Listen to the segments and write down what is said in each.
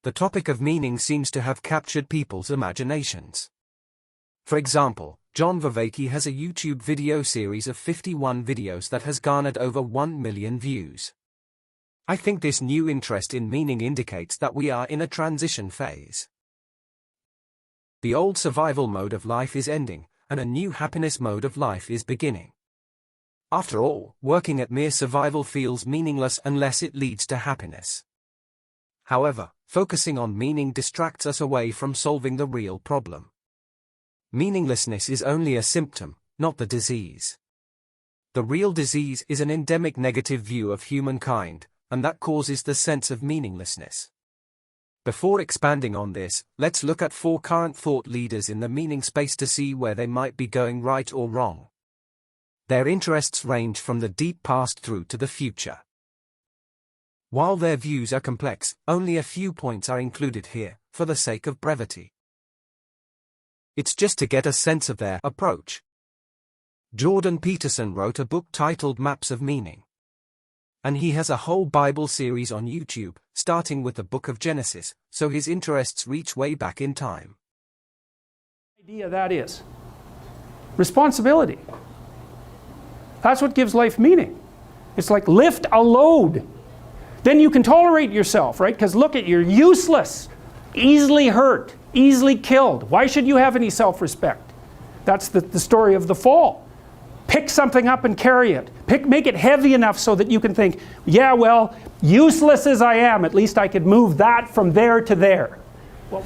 the topic of meaning seems to have captured people's imaginations. For example, John Vervaeke has a YouTube video series of 51 videos that has garnered over 1 million views. I think this new interest in meaning indicates that we are in a transition phase. The old survival mode of life is ending, and a new happiness mode of life is beginning. After all, working at mere survival feels meaningless unless it leads to happiness. However, focusing on meaning distracts us away from solving the real problem. Meaninglessness is only a symptom, not the disease. The real disease is an endemic negative view of humankind, and that causes the sense of meaninglessness. Before expanding on this, let's look at 4 current thought leaders in the meaning space to see where they might be going right or wrong. Their interests range from the deep past through to the future. While their views are complex, only a few points are included here, for the sake of brevity. It's just to get a sense of their approach. Jordan Peterson wrote a book titled Maps of Meaning. And he has a whole Bible series on YouTube, starting with the book of Genesis, so his interests reach way back in time. Idea that is responsibility. That's what gives life meaning. It's like lift a load. Then you can tolerate yourself, right? Because look at, you're useless, easily hurt, easily killed. Why should you have any self-respect? That's the story of the fall. Pick something up and carry it. Make it heavy enough so that you can think, yeah, well, useless as I am, at least I could move that from there to there.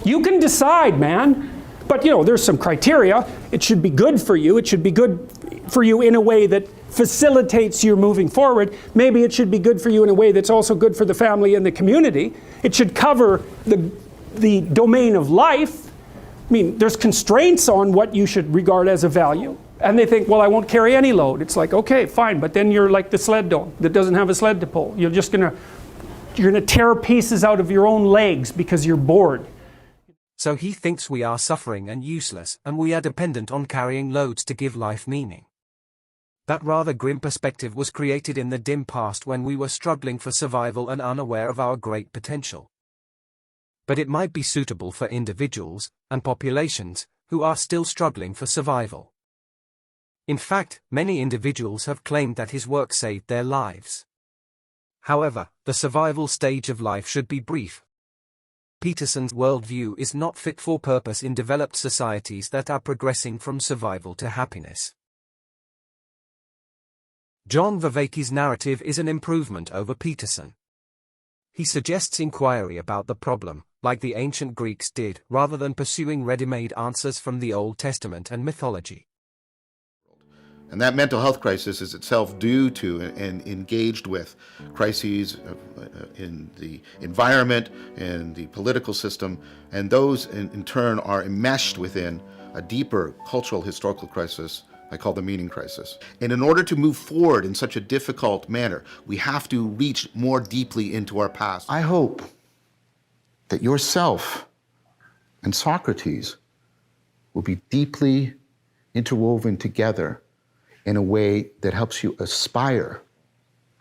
You can decide, man. But there's some criteria. It should be good for you. It should be good for you in a way that facilitates your moving forward. Maybe it should be good for you in a way that's also good for the family and the community. It should cover the domain of life. I mean, there's constraints on what you should regard as a value. And they think, well, I won't carry any load. It's like, okay, fine, but then you're like the sled dog that doesn't have a sled to pull. You're gonna tear pieces out of your own legs because you're bored. So he thinks we are suffering and useless, and we are dependent on carrying loads to give life meaning. That rather grim perspective was created in the dim past when we were struggling for survival and unaware of our great potential. But it might be suitable for individuals and populations who are still struggling for survival. In fact, many individuals have claimed that his work saved their lives. However, the survival stage of life should be brief. Peterson's worldview is not fit for purpose in developed societies that are progressing from survival to happiness. John Vervaeke's narrative is an improvement over Peterson. He suggests inquiry about the problem, like the ancient Greeks did, rather than pursuing ready-made answers from the Old Testament and mythology. And that mental health crisis is itself due to and engaged with crises in the environment and the political system, and those in turn are enmeshed within a deeper cultural historical crisis I call the meaning crisis. And in order to move forward in such a difficult manner, we have to reach more deeply into our past. I hope that yourself and Socrates will be deeply interwoven together in a way that helps you aspire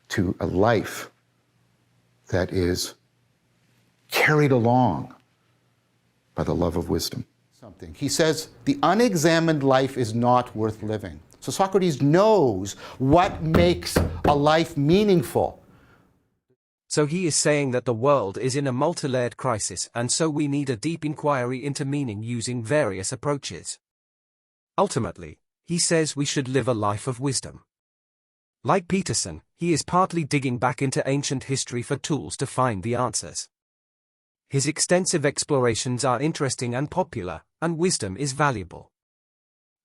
to a life that is carried along by the love of wisdom. He says, the unexamined life is not worth living. So Socrates knows what makes a life meaningful. So he is saying that the world is in a multi-layered crisis, and so we need a deep inquiry into meaning using various approaches. Ultimately, he says we should live a life of wisdom. Like Peterson, he is partly digging back into ancient history for tools to find the answers. His extensive explorations are interesting and popular, and wisdom is valuable.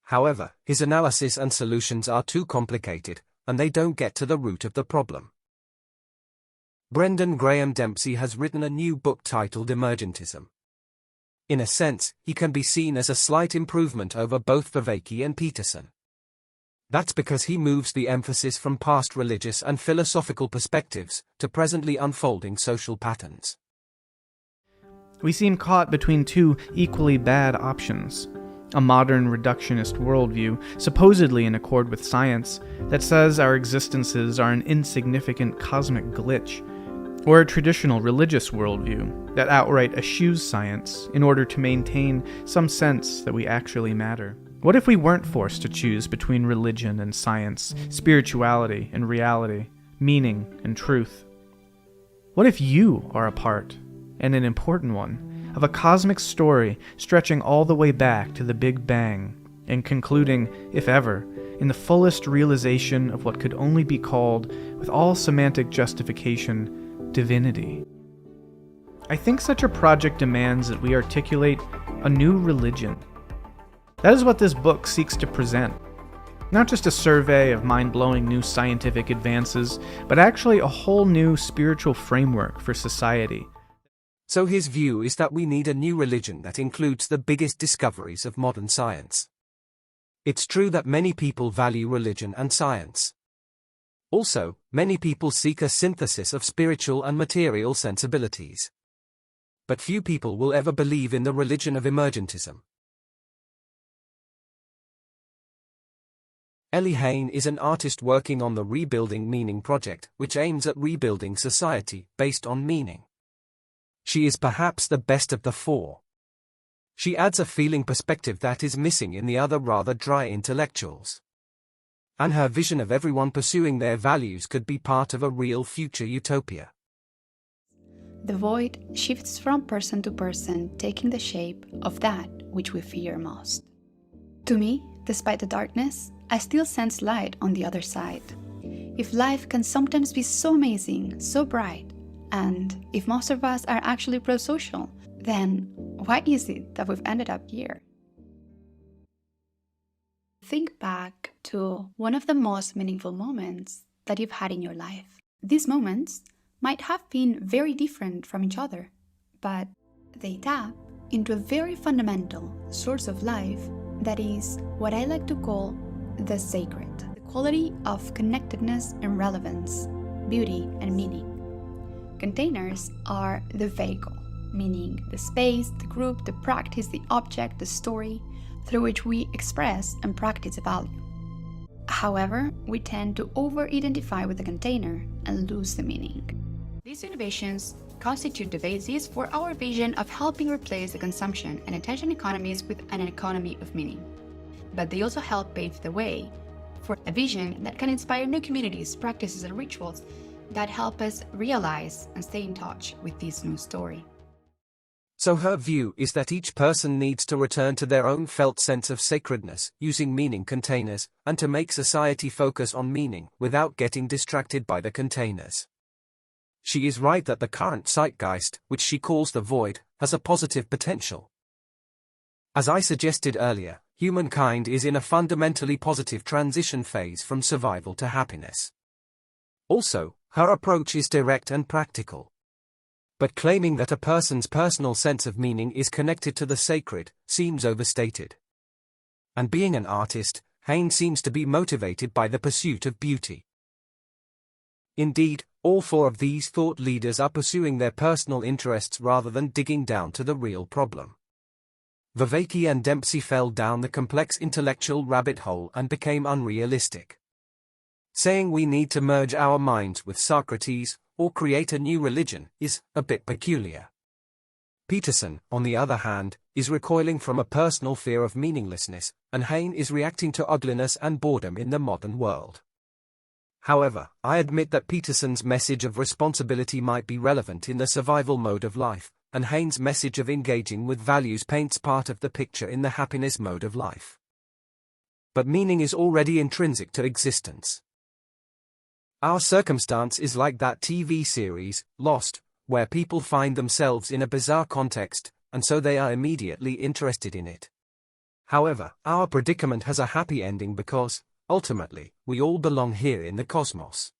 However, his analysis and solutions are too complicated, and they don't get to the root of the problem. Brendan Graham Dempsey has written a new book titled Emergentism. In a sense, he can be seen as a slight improvement over both Vervaeke and Peterson. That's because he moves the emphasis from past religious and philosophical perspectives to presently unfolding social patterns. We seem caught between two equally bad options. A modern reductionist worldview, supposedly in accord with science, that says our existences are an insignificant cosmic glitch, or a traditional religious worldview that outright eschews science in order to maintain some sense that we actually matter? What if we weren't forced to choose between religion and science, spirituality and reality, meaning and truth? What if you are a part, and an important one, of a cosmic story stretching all the way back to the Big Bang and concluding, if ever, in the fullest realization of what could only be called, with all semantic justification, divinity? I think such a project demands that we articulate a new religion. That is what this book seeks to present. Not just a survey of mind-blowing new scientific advances, but actually a whole new spiritual framework for society. So his view is that we need a new religion that includes the biggest discoveries of modern science. It's true that many people value religion and science. Also, many people seek a synthesis of spiritual and material sensibilities. But few people will ever believe in the religion of emergentism. Ellie Hain is an artist working on the Rebuilding Meaning project, which aims at rebuilding society based on meaning. She is perhaps the best of the four. She adds a feeling perspective that is missing in the other rather dry intellectuals. And her vision of everyone pursuing their values could be part of a real future utopia. The void shifts from person to person, taking the shape of that which we fear most. To me, despite the darkness, I still sense light on the other side. If life can sometimes be so amazing, so bright, and if most of us are actually pro-social, then why is it that we've ended up here? Think back to one of the most meaningful moments that you've had in your life. These moments might have been very different from each other, but they tap into a very fundamental source of life that is what I like to call the sacred, the quality of connectedness and relevance, beauty and meaning. Containers are the vehicle, meaning the space, the group, the practice, the object, the story, through which we express and practice a value. However, we tend to over-identify with the container and lose the meaning. These innovations constitute the basis for our vision of helping replace the consumption and attention economies with an economy of meaning. But they also help pave the way for a vision that can inspire new communities, practices, and rituals that help us realize and stay in touch with this new story. So her view is that each person needs to return to their own felt sense of sacredness, using meaning containers, and to make society focus on meaning without getting distracted by the containers. She is right that the current zeitgeist, which she calls the void, has a positive potential. As I suggested earlier, humankind is in a fundamentally positive transition phase from survival to happiness. Also, her approach is direct and practical. But claiming that a person's personal sense of meaning is connected to the sacred seems overstated. And being an artist, Hain seems to be motivated by the pursuit of beauty. Indeed, all four of these thought leaders are pursuing their personal interests rather than digging down to the real problem. Vervaeke and Dempsey fell down the complex intellectual rabbit hole and became unrealistic. Saying we need to merge our minds with Socrates, or create a new religion, is a bit peculiar. Peterson, on the other hand, is recoiling from a personal fear of meaninglessness, and Hain is reacting to ugliness and boredom in the modern world. However, I admit that Peterson's message of responsibility might be relevant in the survival mode of life, and Hain's message of engaging with values paints part of the picture in the happiness mode of life. But meaning is already intrinsic to existence. Our circumstance is like that TV series, Lost, where people find themselves in a bizarre context, and so they are immediately interested in it. However, our predicament has a happy ending because, ultimately, we all belong here in the cosmos.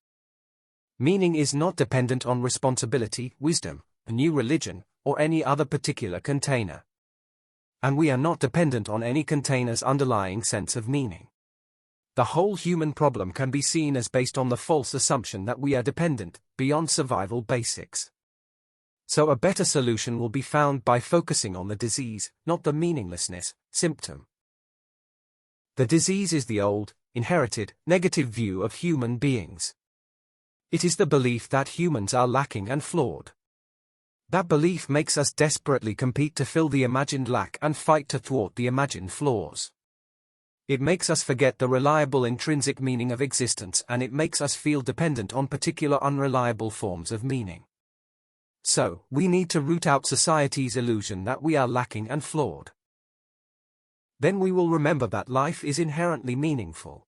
Meaning is not dependent on responsibility, wisdom, a new religion, or any other particular container. And we are not dependent on any container's underlying sense of meaning. The whole human problem can be seen as based on the false assumption that we are dependent, beyond survival basics. So a better solution will be found by focusing on the disease, not the meaninglessness, symptom. The disease is the old, inherited, negative view of human beings. It is the belief that humans are lacking and flawed. That belief makes us desperately compete to fill the imagined lack and fight to thwart the imagined flaws. It makes us forget the reliable intrinsic meaning of existence, and it makes us feel dependent on particular unreliable forms of meaning. So, we need to root out society's illusion that we are lacking and flawed. Then we will remember that life is inherently meaningful.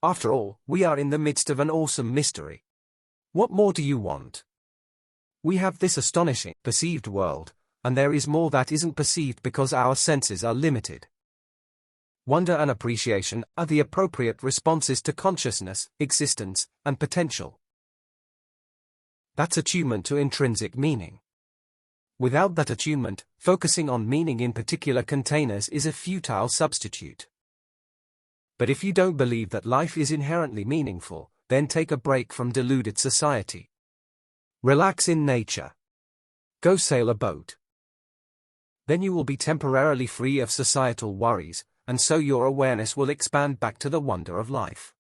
After all, we are in the midst of an awesome mystery. What more do you want? We have this astonishing, perceived world, and there is more that isn't perceived because our senses are limited. Wonder and appreciation are the appropriate responses to consciousness, existence, and potential. That's attunement to intrinsic meaning. Without that attunement, focusing on meaning in particular containers is a futile substitute. But if you don't believe that life is inherently meaningful, then take a break from deluded society. Relax in nature. Go sail a boat. Then you will be temporarily free of societal worries, and so your awareness will expand back to the wonder of life.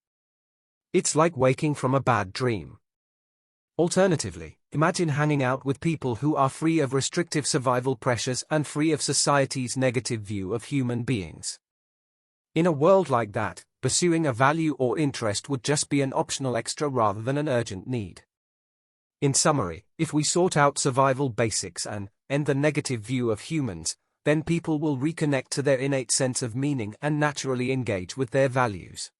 It's like waking from a bad dream. Alternatively, imagine hanging out with people who are free of restrictive survival pressures and free of society's negative view of human beings. In a world like that, pursuing a value or interest would just be an optional extra rather than an urgent need. In summary, if we sort out survival basics and end the negative view of humans, then people will reconnect to their innate sense of meaning and naturally engage with their values.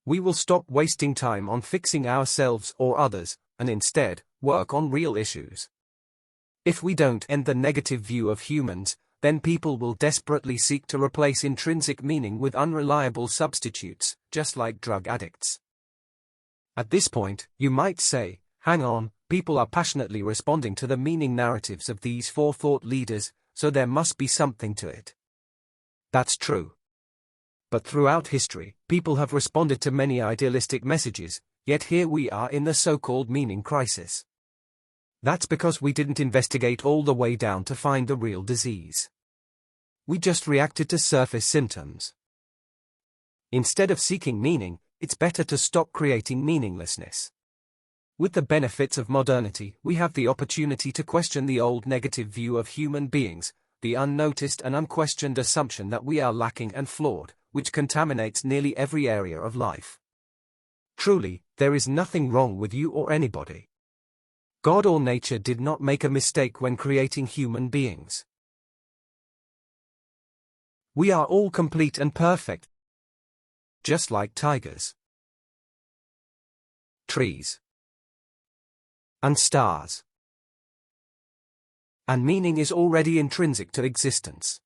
We will stop wasting time on fixing ourselves or others, and instead, work on real issues. If we don't end the negative view of humans, then people will desperately seek to replace intrinsic meaning with unreliable substitutes, just like drug addicts. At this point, you might say, hang on, people are passionately responding to the meaning narratives of these four thought leaders, so there must be something to it. That's true. But throughout history, people have responded to many idealistic messages, yet here we are in the so-called meaning crisis. That's because we didn't investigate all the way down to find the real disease. We just reacted to surface symptoms. Instead of seeking meaning, it's better to stop creating meaninglessness. With the benefits of modernity, we have the opportunity to question the old negative view of human beings, the unnoticed and unquestioned assumption that we are lacking and flawed, which contaminates nearly every area of life. Truly, there is nothing wrong with you or anybody. God or nature did not make a mistake when creating human beings. We are all complete and perfect, just like tigers, trees, and stars. And meaning is already intrinsic to existence.